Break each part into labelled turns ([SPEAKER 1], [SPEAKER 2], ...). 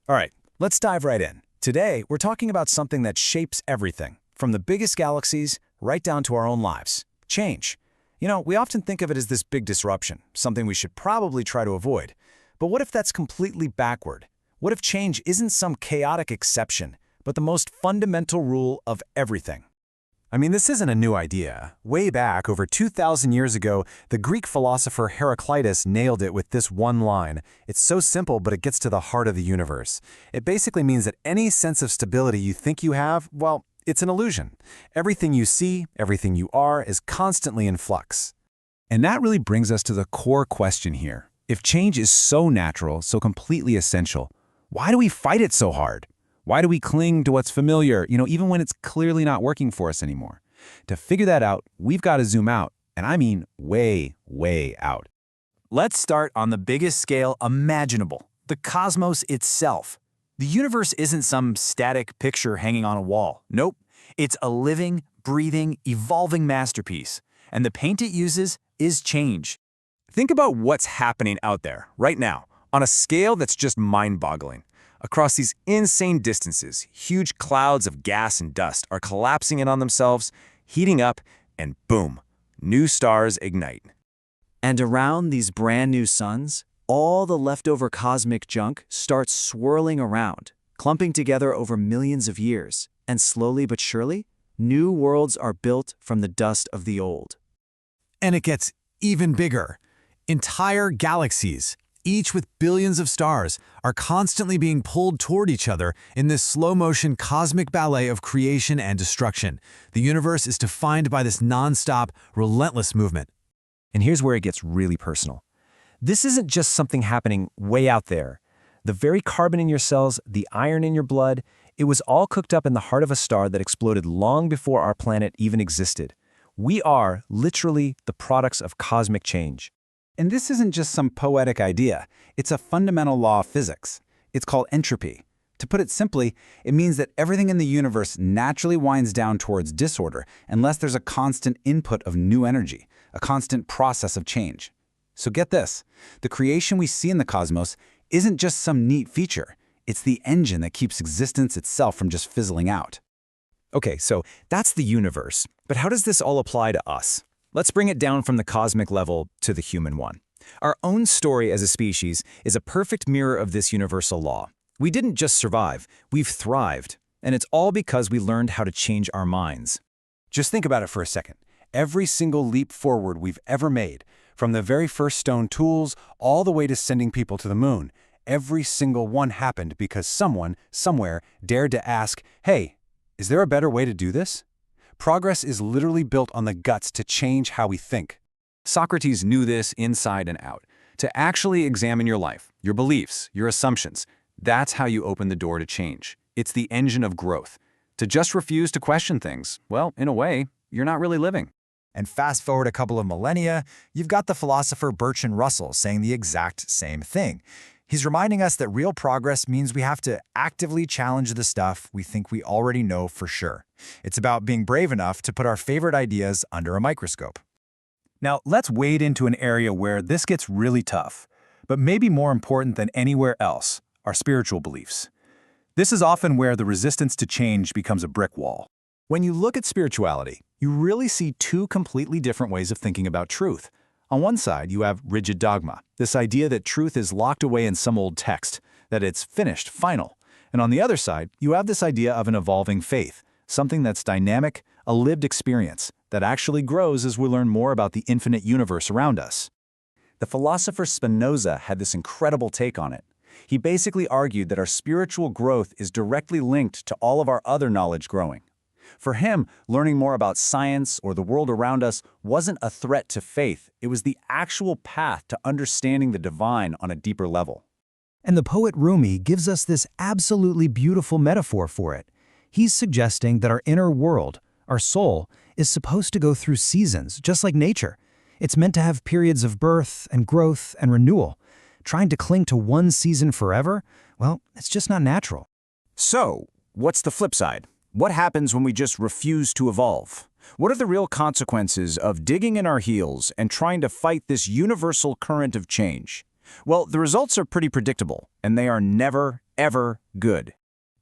[SPEAKER 1] All right, let's dive right in. Today, we're talking about something that shapes everything, from the biggest galaxies right down to our own lives. Change. You know, we often think of it as this big disruption, something we should probably try to avoid. But what if that's completely backward? What if change isn't some chaotic exception, but the most fundamental rule of everything? I mean, this isn't a new idea. Way back, over 2,000 years ago, the Greek philosopher Heraclitus nailed it with this one line. It's so simple, but it gets to the heart of the universe. It basically means that any sense of stability you think you have, well, it's an illusion. Everything you see, everything you are, is constantly in flux. And that really brings us to the core question here. If change is so natural, so completely essential, why do we fight it so hard? Why do we cling to what's familiar, even when it's clearly not working for us anymore? To figure that out, we've got to zoom out, and I mean way, way out. Let's start on the biggest scale imaginable, the cosmos itself. The universe isn't some static picture hanging on a wall. Nope, it's a living, breathing, evolving masterpiece. And the paint it uses is change. Think about what's happening out there, right now, on a scale that's just mind-boggling. Across these insane distances, huge clouds of gas and dust are collapsing in on themselves, heating up, and boom, new stars ignite. And around these brand new suns, all the leftover cosmic junk starts swirling around, clumping together over millions of years, and slowly but surely, new worlds are built from the dust of the old.
[SPEAKER 2] And it gets even bigger. Entire galaxies, each with billions of stars, are constantly being pulled toward each other in this slow-motion cosmic ballet of creation and destruction. The universe is defined by this non-stop, relentless movement.
[SPEAKER 1] And here's where it gets really personal. This isn't just something happening way out there. The very carbon in your cells, the iron in your blood, it was all cooked up in the heart of a star that exploded long before our planet even existed. We are, literally, the products of cosmic change. And this isn't just some poetic idea. It's a fundamental law of physics. It's called entropy. To put it simply, it means that everything in the universe naturally winds down towards disorder unless there's a constant input of new energy, a constant process of change. So get this, the creation we see in the cosmos isn't just some neat feature. It's the engine that keeps existence itself from just fizzling out. Okay, so that's the universe. But how does this all apply to us? Let's bring it down from the cosmic level to the human one. Our own story as a species is a perfect mirror of this universal law. We didn't just survive, we've thrived. And it's all because we learned how to change our minds. Just think about it for a second. Every single leap forward we've ever made, from the very first stone tools all the way to sending people to the moon, every single one happened because someone, somewhere, dared to ask, hey, is there a better way to do this? Progress is literally built on the guts to change how we think. Socrates knew this inside and out. To actually examine your life, your beliefs, your assumptions, that's how you open the door to change. It's the engine of growth. To just refuse to question things, well, in a way, you're not really living.
[SPEAKER 2] And fast forward a couple of millennia, you've got the philosopher Bertrand Russell saying the exact same thing. He's reminding us that real progress means we have to actively challenge the stuff we think we already know for sure. It's about being brave enough to put our favorite ideas under a microscope.
[SPEAKER 1] Now, let's wade into an area where this gets really tough, but maybe more important than anywhere else, our spiritual beliefs. This is often where the resistance to change becomes a brick wall. When you look at spirituality, you really see two completely different ways of thinking about truth. On one side, you have rigid dogma, this idea that truth is locked away in some old text, that it's finished, final. And on the other side, you have this idea of an evolving faith, something that's dynamic, a lived experience, that actually grows as we learn more about the infinite universe around us. The philosopher Spinoza had this incredible take on it. He basically argued that our spiritual growth is directly linked to all of our other knowledge growing. For him, learning more about science or the world around us wasn't a threat to faith. It was the actual path to understanding the divine on a deeper level.
[SPEAKER 3] And the poet Rumi gives us this absolutely beautiful metaphor for it. He's suggesting that our inner world, our soul, is supposed to go through seasons, just like nature. It's meant to have periods of birth and growth and renewal. Trying to cling to one season forever, well, it's just not natural.
[SPEAKER 1] So, what's the flip side? What happens when we just refuse to evolve? What are the real consequences of digging in our heels and trying to fight this universal current of change? Well, the results are pretty predictable, and they are never, ever good.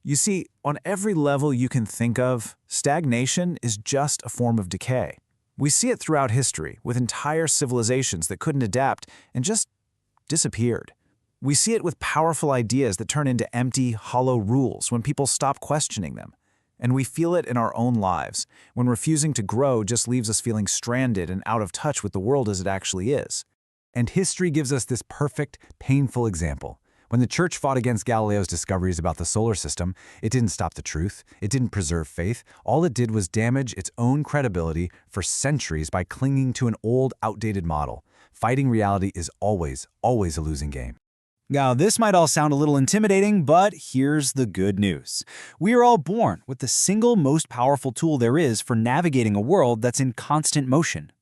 [SPEAKER 1] You see, on every level you can think of, stagnation is just a form of decay. We see it throughout history, with entire civilizations that couldn't adapt and just disappeared. We see it with powerful ideas that turn into empty, hollow rules when people stop questioning them. And we feel it in our own lives, when refusing to grow just leaves us feeling stranded and out of touch with the world as it actually is.
[SPEAKER 2] And history gives us this perfect, painful example. When the church fought against Galileo's discoveries about the solar system, it didn't stop the truth, it didn't preserve faith, all it did was damage its own credibility for centuries by clinging to an old, outdated model. Fighting reality is always a losing game.
[SPEAKER 3] Now, this might all sound a little intimidating, but here's the good news. We are all born with the single most powerful tool there is for navigating a world that's in constant motion.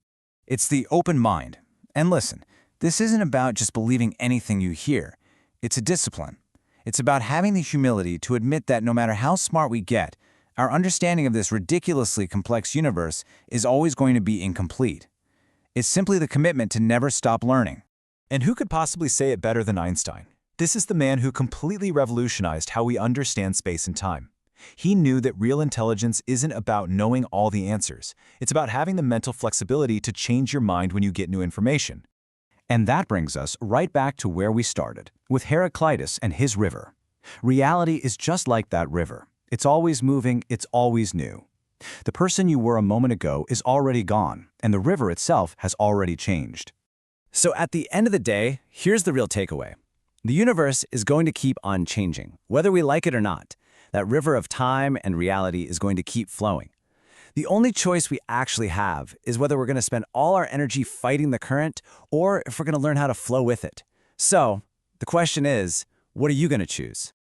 [SPEAKER 1] It's the open mind. And listen, this isn't about just believing anything you hear. It's a discipline. It's about having the humility to admit that no matter how smart we get, our understanding of this ridiculously complex universe is always going to be incomplete. It's simply the commitment to never stop learning.
[SPEAKER 2] And who could possibly say it better than Einstein? This is the man who completely revolutionized how we understand space and time. He knew that real intelligence isn't about knowing all the answers. It's about having the mental flexibility to change your mind when you get new information.
[SPEAKER 1] And that brings us right back to where we started, with Heraclitus and his river. Reality is just like that river. It's always moving, it's always new. The person you were a moment ago is already gone, and the river itself has already changed. So at the end of the day, here's the real takeaway. The universe is going to keep on changing, whether we like it or not. That river of time and reality is going to keep flowing. The only choice we actually have is whether we're going to spend all our energy fighting the current or if we're going to learn how to flow with it. So, the question is, what are you going to choose?